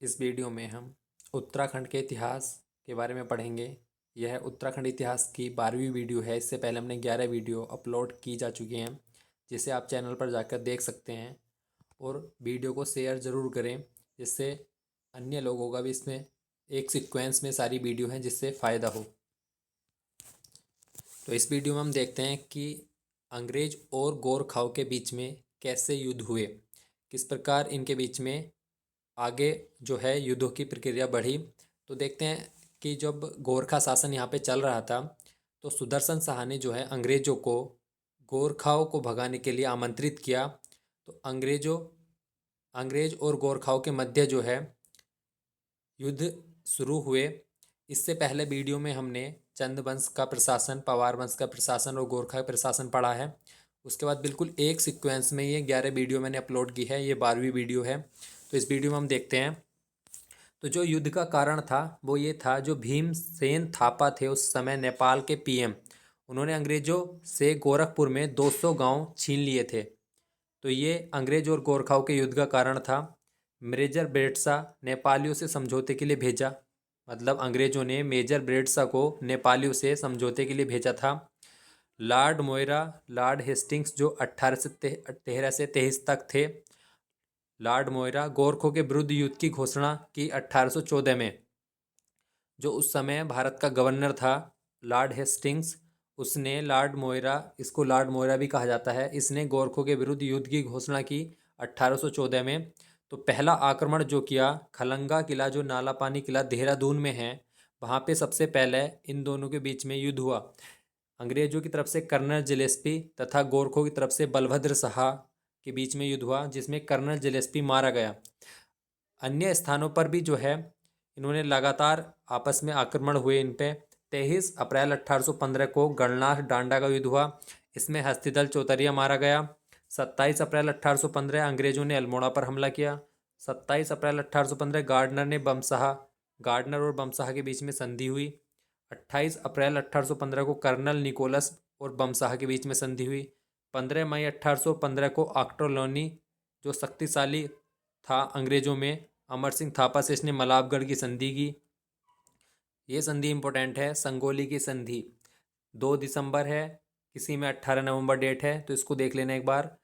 इस वीडियो में हम उत्तराखंड के इतिहास के बारे में पढ़ेंगे। यह उत्तराखंड इतिहास की 12वीं वीडियो है। इससे पहले हमने 11 वीडियो अपलोड की जा चुकी हैं, जिसे आप चैनल पर जाकर देख सकते हैं। और वीडियो को शेयर ज़रूर करें, जिससे अन्य लोगों का भी इसमें एक सीक्वेंस में सारी वीडियो हैं, जिससे फ़ायदा हो। तो इस वीडियो में हम देखते हैं कि अंग्रेज और गोरखाओं के बीच में कैसे युद्ध हुए, किस प्रकार इनके बीच में आगे जो है युद्धों की प्रक्रिया बढ़ी। तो देखते हैं कि जब गोरखा शासन यहाँ पे चल रहा था, तो सुदर्शन शाह ने जो है अंग्रेजों को गोरखाओं को भगाने के लिए आमंत्रित किया। तो अंग्रेज और गोरखाओं के मध्य जो है युद्ध शुरू हुए। इससे पहले वीडियो में हमने चंद वंश का प्रशासन, पवार वंश का प्रशासन और गोरखा प्रशासन पढ़ा है। उसके बाद बिल्कुल एक सीक्वेंस में ये 11 वीडियो मैंने अपलोड की है, ये 12वीं वीडियो है। तो इस वीडियो में हम देखते हैं। तो जो युद्ध का कारण था वो ये था, जो भीमसेन थापा थे उस समय नेपाल के पीएम, उन्होंने अंग्रेजों से गोरखपुर में 200 गांव छीन लिए थे। तो ये अंग्रेज और गोरखाओं के युद्ध का कारण था। मेजर ब्रेडसा नेपालियों से समझौते के लिए भेजा, मतलब अंग्रेजों ने मेजर ब्रेडसा को नेपालियों से समझौते के लिए भेजा था। लॉर्ड मोयरा, लॉर्ड हेस्टिंग्स जो 1813 से 23 तक थे। लॉर्ड मोयरा गोरखों के विरुद्ध युद्ध की घोषणा की 1814 में। जो उस समय भारत का गवर्नर था लॉर्ड हेस्टिंग्स, उसने लॉर्ड मोयरा, इसको लॉर्ड मोयरा भी कहा जाता है, इसने गोरखों के विरुद्ध युद्ध की घोषणा की 1814 में। तो पहला आक्रमण जो किया, खलंगा किला जो नाला पानी किला देहरादून में है, वहाँ पे सबसे पहले इन दोनों के बीच में युद्ध हुआ। अंग्रेजों की तरफ से कर्नल जिलेस्पी तथा गोरखों की तरफ से बलभद्र शाह के बीच में युद्ध हुआ, जिसमें कर्नल जिलेस्पी मारा गया। अन्य स्थानों पर भी जो है इन्होंने लगातार आपस में आक्रमण हुए इन पे। 23 अप्रैल 1815 को गणनाथ डांडा का युद्ध हुआ, इसमें हस्तिदल चौतरिया मारा गया। 27 अप्रैल 1815 अंग्रेजों ने अल्मोड़ा पर हमला किया। 27 अप्रैल 1815 गार्डनर और बमशाह के बीच में संधि हुई। 28 अप्रैल 1815 को कर्नल निकोलस और बमशाह के बीच में संधि हुई। 15 मई 1815 को ऑक्टोलोनी जो शक्तिशाली था अंग्रेजों में, अमर सिंह थापा से इसने मलाबगढ़ की संधि की। ये संधि इंपॉर्टेंट है, संगोली की संधि 2 दिसंबर है, किसी में 18 नवंबर डेट है, तो इसको देख लेना एक बार।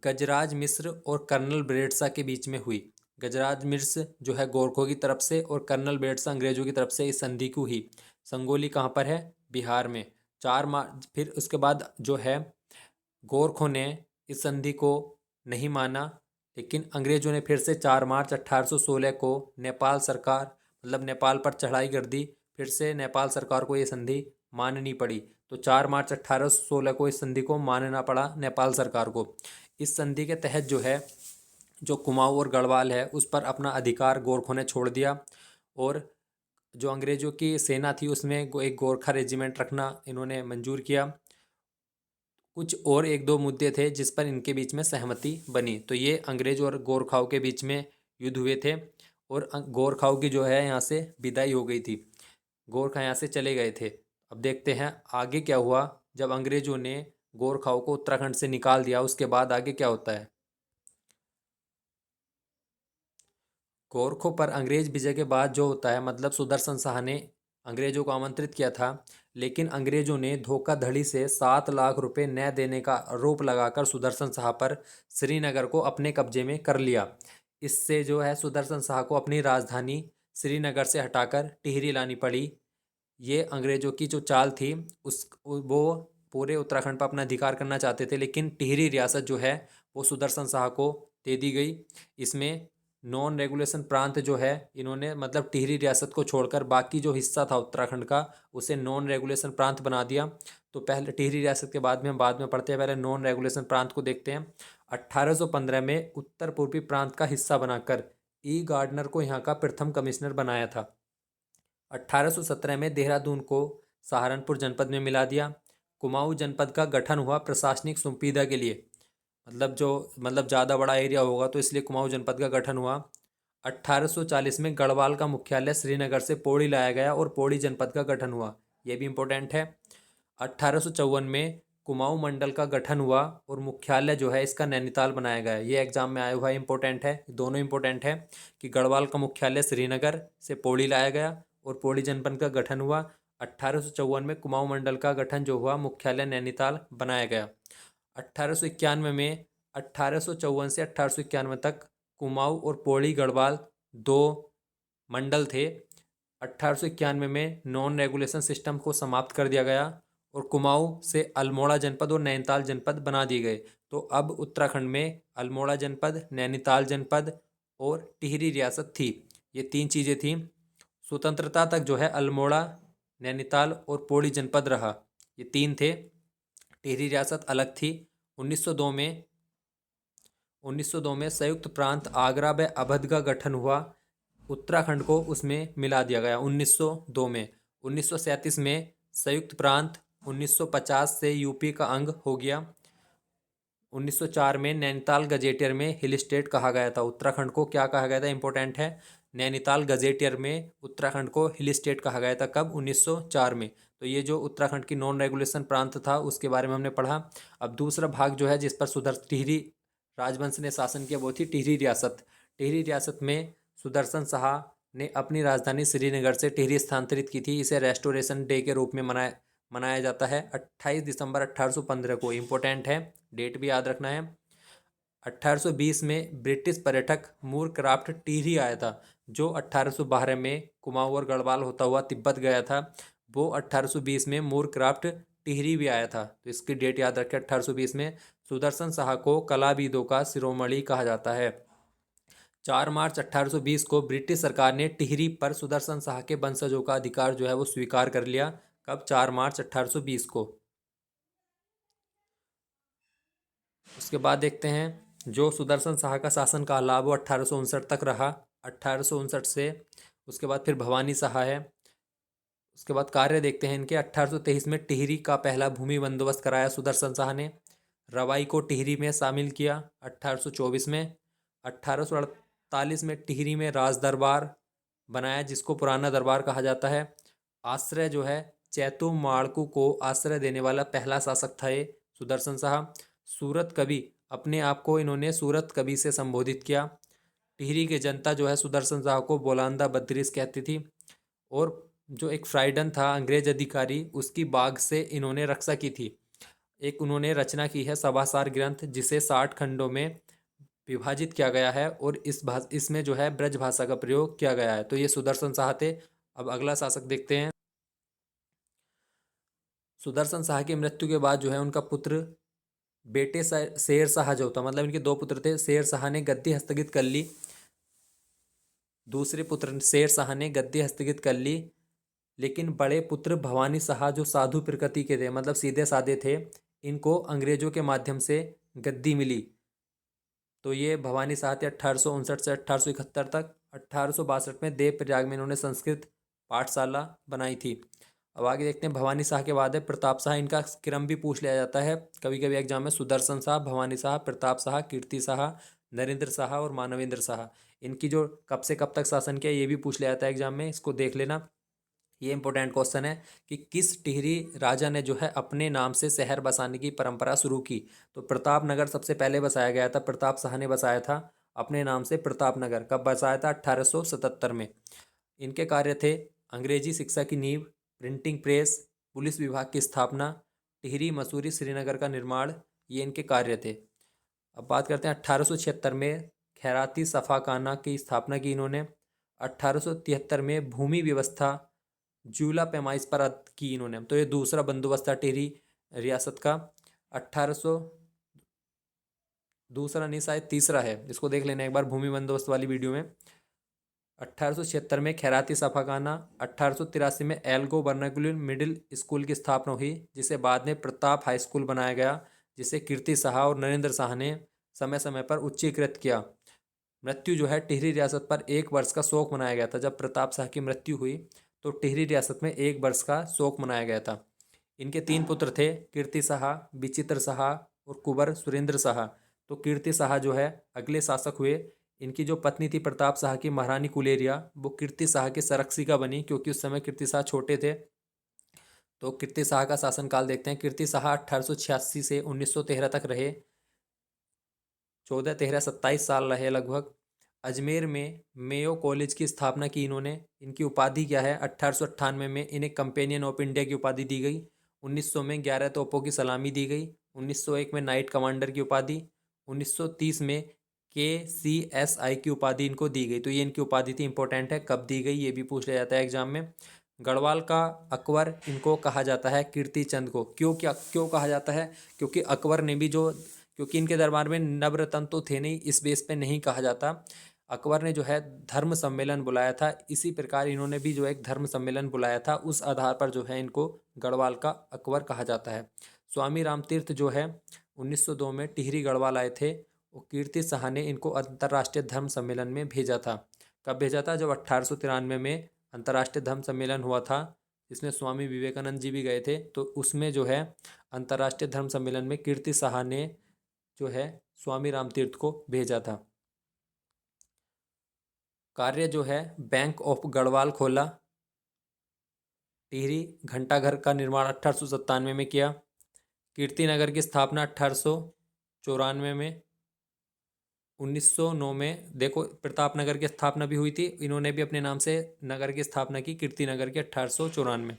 गजराज मिश्र और कर्नल ब्रेडसा के बीच में हुई। गजराज मिश्र जो है गोरखों की तरफ से और कर्नल ब्रेडसा अंग्रेजों की तरफ से इस संधि को हुई। संगोली कहाँ पर है? बिहार में। 4 मार्च। फिर उसके बाद जो है गोरखों ने इस संधि को नहीं माना, लेकिन अंग्रेजों ने फिर से 4 मार्च 1816 को नेपाल सरकार, मतलब नेपाल पर चढ़ाई कर दी। फिर से नेपाल सरकार को ये संधि माननी पड़ी। तो 4 मार्च 1816 को इस संधि को मानना पड़ा नेपाल सरकार को। इस संधि के तहत जो है, जो कुमाऊं और गढ़वाल है उस पर अपना अधिकार गोरखों ने छोड़ दिया। और जो अंग्रेजों की सेना थी उसमें एक गोरखा रेजिमेंट रखना इन्होंने मंजूर किया। कुछ और एक दो मुद्दे थे जिस पर इनके बीच में सहमति बनी। तो ये अंग्रेज और गोरखाओं के बीच में युद्ध हुए थे, और गोरखाओं की जो है यहाँ से विदाई हो गई थी, गोरखा यहाँ से चले गए थे। अब देखते हैं आगे क्या हुआ। जब अंग्रेजों ने गोरखाओं को उत्तराखंड से निकाल दिया, उसके बाद आगे क्या होता है। गोरखों पर अंग्रेज विजय के बाद जो होता है, मतलब सुदर्शन शाह ने अंग्रेजों को आमंत्रित किया था, लेकिन अंग्रेजों ने धोखाधड़ी से 7 लाख रुपए न देने का आरोप लगाकर सुदर्शन शाह पर श्रीनगर को अपने कब्जे में कर लिया। इससे जो है सुदर्शन शाह को अपनी राजधानी श्रीनगर से हटाकर टिहरी लानी पड़ी। ये अंग्रेजों की जो चाल थी, उस वो पूरे उत्तराखंड पर अपना अधिकार करना चाहते थे, लेकिन टिहरी रियासत जो है वो सुदर्शन शाह को दे दी गई। इसमें नॉन रेगुलेशन प्रांत जो है इन्होंने, मतलब टिहरी रियासत को छोड़कर बाकी जो हिस्सा था उत्तराखंड का, उसे नॉन रेगुलेशन प्रांत बना दिया। तो पहले टिहरी रियासत के बाद में हम बाद में पढ़ते हैं, पहले नॉन रेगुलेशन प्रांत को देखते हैं। 1815 में उत्तर पूर्वी प्रांत का हिस्सा बनाकर ई गार्डनर को यहाँ का प्रथम कमिश्नर बनाया था। 1817 में देहरादून को सहारनपुर जनपद में मिला दिया। कुमाऊं जनपद का गठन हुआ प्रशासनिक सुविधा के लिए, मतलब ज़्यादा बड़ा एरिया होगा तो इसलिए कुमाऊं जनपद का गठन हुआ। 1840 में गढ़वाल का मुख्यालय श्रीनगर से पौड़ी लाया गया और पौड़ी जनपद का गठन हुआ, यह भी इम्पोर्टेंट है। 1854 में कुमाऊं मंडल का गठन हुआ और मुख्यालय जो है इसका नैनीताल बनाया गया। ये एग्जाम में आया हुआ है, इंपॉर्टेंट है, दोनों इंपॉर्टेंट है कि गढ़वाल का मुख्यालय श्रीनगर से पौड़ी लाया गया और पौड़ी जनपद का गठन हुआ। 1854 में कुमाऊं मंडल का गठन जो हुआ, मुख्यालय नैनीताल बनाया गया। 1891 में 1854 से 1891 तक कुमाऊं और पौड़ी गढ़वाल दो मंडल थे। 1891 में नॉन रेगुलेशन सिस्टम को समाप्त कर दिया गया और कुमाऊं से अल्मोड़ा जनपद और नैनीताल जनपद बना दिए गए। तो अब उत्तराखंड में अल्मोड़ा जनपद, नैनीताल जनपद और टिहरी रियासत थी। ये तीन चीज़ें थीं। स्वतंत्रता तक जो है अल्मोड़ा, नैनीताल और पौड़ी जनपद रहा, ये तीन थे। टिहरी रियासत अलग थी। 1902 में संयुक्त प्रांत आगरा व अवध का गठन हुआ। उत्तराखंड को उसमें मिला दिया गया 1902 में। 1937 में संयुक्त प्रांत, 1950 से यूपी का अंग हो गया। 1904 में नैनीताल गजेटियर में हिल स्टेट कहा गया था। उत्तराखंड को क्या कहा गया था, इंपॉर्टेंट है, नैनीताल गजेटियर में उत्तराखंड को हिल स्टेट कहा गया था। कब? 1904 में। तो ये जो उत्तराखंड की नॉन रेगुलेशन प्रांत था उसके बारे में हमने पढ़ा। अब दूसरा भाग जो है जिस पर टिहरी राजवंश ने शासन किया वो थी टिहरी रियासत। टिहरी रियासत में सुदर्शन शाह ने अपनी राजधानी श्रीनगर से टिहरी स्थानांतरित की थी। इसे रेस्टोरेशन डे के रूप में मनाया जाता है 28 दिसंबर 1815 को। इम्पोर्टेंट है, डेट भी याद रखना है। 1820 में ब्रिटिश पर्यटक मूर क्राफ्ट टिहरी आया था, जो 1812 में कुमाऊं और गढ़वाल होता हुआ तिब्बत गया था। वो 1820 में मूर क्राफ्ट टिहरी भी आया था, तो इसकी डेट याद रखें 1820 में। सुदर्शन शाह को कलाविदों का शिरोमणि कहा जाता है। 4 मार्च 1820 को ब्रिटिश सरकार ने टिहरी पर सुदर्शन शाह के वंशजों का अधिकार जो है वो स्वीकार कर लिया। कब? 4 मार्च 1820 को। उसके बाद देखते हैं जो सुदर्शन शाह का शासन काल वो 1859 तक रहा। 1859 से उसके बाद फिर भवानी शाह है। उसके बाद कार्य देखते हैं इनके। 1823 में टिहरी का पहला भूमि बंदोबस्त कराया सुदर्शन शाह ने। रवाई को टिहरी में शामिल किया 1824 में। 1848 में टिहरी में राज दरबार बनाया, जिसको पुराना दरबार कहा जाता है। आश्रय जो है चैतु माड़कू को आश्रय देने वाला पहला शासक था ये सुदर्शन शाह। सूरत कवि, अपने आप को इन्होंने सूरत कवि से संबोधित किया। टिहरी की जनता जो है सुदर्शन शाह को बोलांदा बद्रीस कहती थी। और जो एक फ्राइडन था अंग्रेज अधिकारी, उसकी बाघ से इन्होंने रक्षा की थी। एक उन्होंने रचना की है सभासार ग्रंथ, जिसे 60 खंडों में विभाजित किया गया है और इसमें जो है ब्रज भाषा का प्रयोग किया गया है। तो ये सुदर्शन शाह थे। अब अगला शासक देखते हैं। सुदर्शन शाह की मृत्यु के बाद जो है उनका पुत्र बेटे शेर शाह जो था, मतलब इनके दो पुत्र थे, शेर शाह ने गद्दी हस्तगत कर ली। दूसरे पुत्र शेर शाह ने गद्दी हस्तगत कर ली, लेकिन बड़े पुत्र भवानी शाह जो साधु प्रकृति के थे, मतलब सीधे साधे थे, इनको अंग्रेजों के माध्यम से गद्दी मिली। तो ये भवानी शाह थे 1859 से 1871 तक। 1862 में देव प्रयाग में इन्होंने संस्कृत पाठशाला बनाई थी। अब आगे देखते हैं भवानी शाह के बाद है प्रताप शाह। इनका क्रम भी पूछ लिया जाता है कभी कभी एग्जाम में। सुदर्शन शाह, भवानी शाह, प्रताप शाह, कीर्ति शाह, नरेंद्र शाह और मानवेंद्र शाह। इनकी जो कब से कब तक शासन किया ये भी पूछ लिया जाता है एग्जाम में, इसको देख लेना। ये इंपॉर्टेंट क्वेश्चन है कि किस टिहरी राजा ने जो है अपने नाम से शहर बसाने की परंपरा शुरू की। तो प्रताप नगर सबसे पहले बसाया गया था, प्रताप शाह ने बसाया था अपने नाम से प्रताप नगर। कब बसाया था? 1877 में। इनके कार्य थे अंग्रेजी शिक्षा की नींव, प्रिंटिंग प्रेस, पुलिस विभाग की स्थापना, टिहरी, मसूरी, श्रीनगर का निर्माण, ये इनके कार्य थे। अब बात करते हैं 1876 में खैराती सफाखाना की स्थापना की इन्होंने। 1873 में भूमि व्यवस्था जूला पैमाइश पर की इन्होंने। तो ये दूसरा बंदोबस्त था टिहरी रियासत का। 1800 दूसरा नहीं, शायद तीसरा है, इसको देख लेना एक बार भूमि बंदोबस्त वाली वीडियो में। 1876 में खैराती सफाखाना। 1883 में एल्गो वर्नाकुलर मिडिल स्कूल की स्थापना हुई, जिसे बाद में प्रताप हाई स्कूल बनाया गया, जिसे कीर्ति शाह और नरेंद्र शाह ने समय समय पर उच्चीकृत किया। मृत्यु जो है टिहरी रियासत पर 1 वर्ष का शोक मनाया गया था। जब प्रताप शाह की मृत्यु हुई तो टिहरी रियासत में 1 वर्ष का शोक मनाया गया था। इनके 3 पुत्र थे, कीर्ति शाह, विचित्र शाह और कुंवर सुरेंद्र शाह। तो कीर्ति शाह जो है अगले शासक हुए। इनकी जो पत्नी थी प्रताप शाह की, महारानी कुलेरिया, वो कीर्ति शाह की संरक्षिका बनी, क्योंकि उस समय कीर्ति शाह छोटे थे। तो कीर्ति शाह का शासनकाल देखते हैं। कीर्ति शाह 1886 से 1913 तक रहे। 14, 13, 27 साल रहे लगभग। अजमेर में मेयो कॉलेज की स्थापना की इन्होंने। इनकी उपाधि क्या है? 1898 में इन्हें कंपेनियन ऑफ इंडिया की उपाधि दी गई। 1900 में 11 तोपों की सलामी दी गई। 1901 में नाइट कमांडर की उपाधि। 1930 में KCSI की उपाधि इनको दी गई। तो ये इनकी उपाधि थी, इंपॉर्टेंट है, कब दी गई ये भी पूछ लिया जाता है एग्जाम में। गढ़वाल का अकबर इनको कहा जाता है कीर्ति चंद को। क्यों कहा जाता है? क्योंकि अकबर ने भी जो, क्योंकि इनके दरबार में नवरत्न तो थे नहीं, इस बेस पे नहीं कहा जाता। अकबर ने जो है धर्म सम्मेलन बुलाया था, इसी प्रकार इन्होंने भी जो एक धर्म सम्मेलन बुलाया था, उस आधार पर जो है इनको गढ़वाल का अकबर कहा जाता है। स्वामी रामतीर्थ जो है 1902 में टिहरी गढ़वाल आए थे और कीर्ति शाह ने इनको अंतर्राष्ट्रीय धर्म सम्मेलन में भेजा था। कब भेजा था? जब 1893 में अंतर्राष्ट्रीय धर्म सम्मेलन हुआ था, जिसमें स्वामी विवेकानंद जी भी गए थे। तो उसमें जो है अंतर्राष्ट्रीय धर्म सम्मेलन में कीर्ति शाह ने जो है स्वामी रामतीर्थ को भेजा था। कार्य जो है बैंक ऑफ गढ़वाल खोला। टिहरी घंटाघर का निर्माण 1897 में किया। कीर्तिनगर की स्थापना 1894 में। 1909 में देखो प्रतापनगर की स्थापना भी हुई थी, इन्होंने भी अपने नाम से नगर की स्थापना की, कीर्तिनगर की 1894।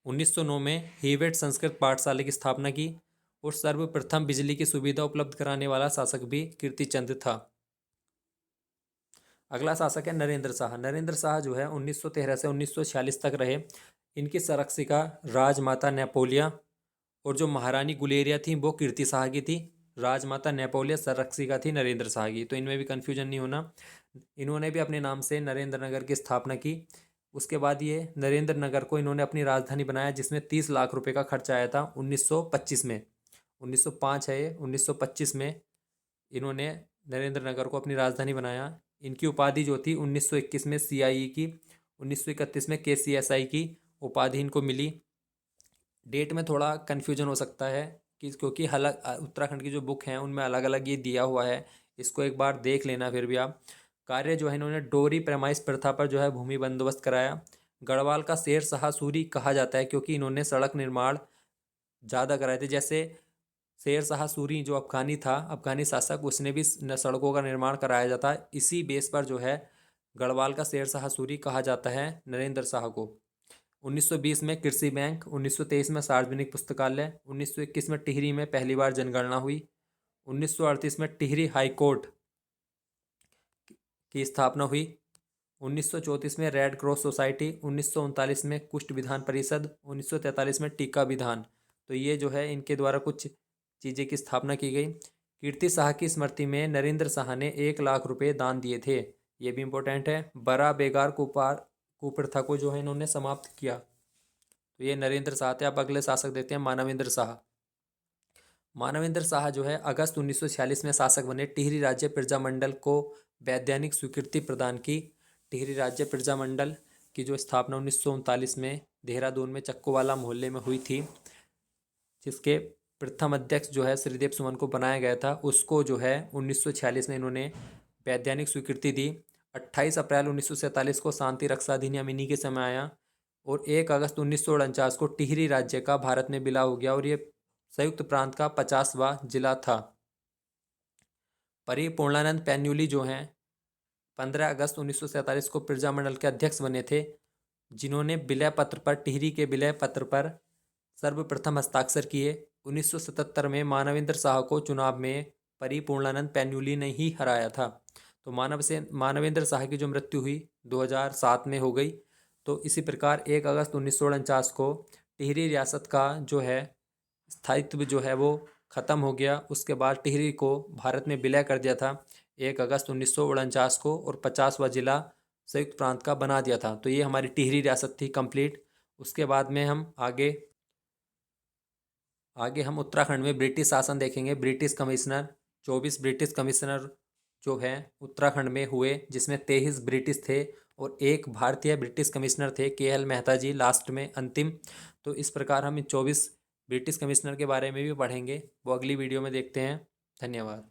1909 में हीवेट संस्कृत पाठशाला की स्थापना की और सर्वप्रथम बिजली की सुविधा उपलब्ध कराने वाला शासक भी कीर्तिचंद था। अगला शासक है नरेंद्र शाह। नरेंद्र शाह जो है 1913 से 1946 तक रहे। इनकी संरक्षिका राजमाता नेपोलिया और जो महारानी गुलेरिया थी वो कीर्ति शाह की थी। राजमाता नेपोलिया संरक्षिका थी नरेंद्र शाह की, तो इनमें भी कन्फ्यूजन नहीं होना। इन्होंने भी अपने नाम से नरेंद्र नगर की स्थापना की। उसके बाद ये नरेंद्र नगर को इन्होंने अपनी राजधानी बनाया, जिसमें 30 लाख रुपए का खर्चा आया था 1925 में। 1905 है ये। 1925 में इन्होंने नरेंद्र नगर को अपनी राजधानी बनाया। इनकी उपाधि जो थी 1921 में CIE की, 1931 में KCSI की उपाधि इनको मिली। डेट में थोड़ा कन्फ्यूजन हो सकता है कि क्योंकि अलग उत्तराखंड की जो बुक हैं उनमें अलग अलग ये दिया हुआ है, इसको एक बार देख लेना फिर भी आप। कार्य जो है इन्होंने डोरी पैमाइश प्रथा पर जो है भूमि बंदोबस्त कराया। गढ़वाल का शेर शाह सूरी कहा जाता है क्योंकि इन्होंने सड़क निर्माण ज़्यादा कराए थे। जैसे शेर शाह सूरी जो अफगानी था, अफगानी शासक, उसने भी सड़कों का निर्माण कराया जाता है। इसी बेस पर जो है गढ़वाल का शेर शाह सूरी कहा जाता है नरेंद्र शाह को। 1920 में कृषि बैंक। 1923 में सार्वजनिक पुस्तकालय। 1921 में टिहरी में पहली बार जनगणना हुई। 1938 में टिहरी हाई कोर्ट की स्थापना हुई। 1934 में रेड क्रॉस सोसाइटी। 1939 में कुष्ठ विधान परिषद। 1943 में टीका विधान। तो ये जो है इनके द्वारा कुछ चीज़ें की स्थापना की गई। कीर्ति शाह की स्मृति में नरेंद्र शाह ने 1 लाख रुपए दान दिए थे, ये भी इंपॉर्टेंट है। बड़ा बेगार कुप्रथा को जो है इन्होंने समाप्त किया। तो ये नरेंद्र शाह थे। अब अगले शासक देखते हैं मानवेंद्र शाह। मानवेंद्र शाह जो है अगस्त 1946 में शासक बने। टिहरी राज्य प्रजामंडल को वैधानिक स्वीकृति प्रदान की। टिहरी राज्य प्रजामंडल की जो स्थापना 1939 में देहरादून में चक्कोवाला मोहल्ले में हुई थी, जिसके प्रथम अध्यक्ष जो है श्रीदेव सुमन को बनाया गया था, उसको जो है 1946 में इन्होंने वैधानिक स्वीकृति दी। 28 अप्रैल 1947 को शांति रक्षा अधिनियम इन्हीं के समय आया और 1 अगस्त 1949 को टिहरी राज्य का भारत में विलय हो गया और ये संयुक्त प्रांत का 50वां जिला था। परिपूर्णानंद पैन्यूली जो हैं 15 अगस्त 1947 को प्रजामंडल के अध्यक्ष बने थे, जिन्होंने विलय पत्र पर, टिहरी के विलय पत्र पर सर्वप्रथम हस्ताक्षर किए। 1977 में मानवेंद्र शाह को चुनाव में परिपूर्णानंद पैन्यूली ने ही हराया था। तो मानवेंद्र शाह की जो मृत्यु हुई 2007 में हो गई। तो इसी प्रकार 1 अगस्त 1949 को टिहरी रियासत का जो है स्थायित्व जो है वो ख़त्म हो गया। उसके बाद टिहरी को भारत में विलय कर दिया था 1 अगस्त 1949 को और 50वां जिला संयुक्त प्रांत का बना दिया था। तो ये हमारी टिहरी रियासत थी कंप्लीट। उसके बाद में हम आगे हम उत्तराखंड में ब्रिटिश शासन देखेंगे। ब्रिटिश कमिश्नर 24 ब्रिटिश कमिश्नर जो हैं उत्तराखंड में हुए, जिसमें 23 ब्रिटिश थे और 1 भारतीय ब्रिटिश कमिश्नर थे, KL मेहता जी, लास्ट में अंतिम। तो इस प्रकार हम इन 24 ब्रिटिश कमिश्नर के बारे में भी पढ़ेंगे, वो अगली वीडियो में देखते हैं। धन्यवाद।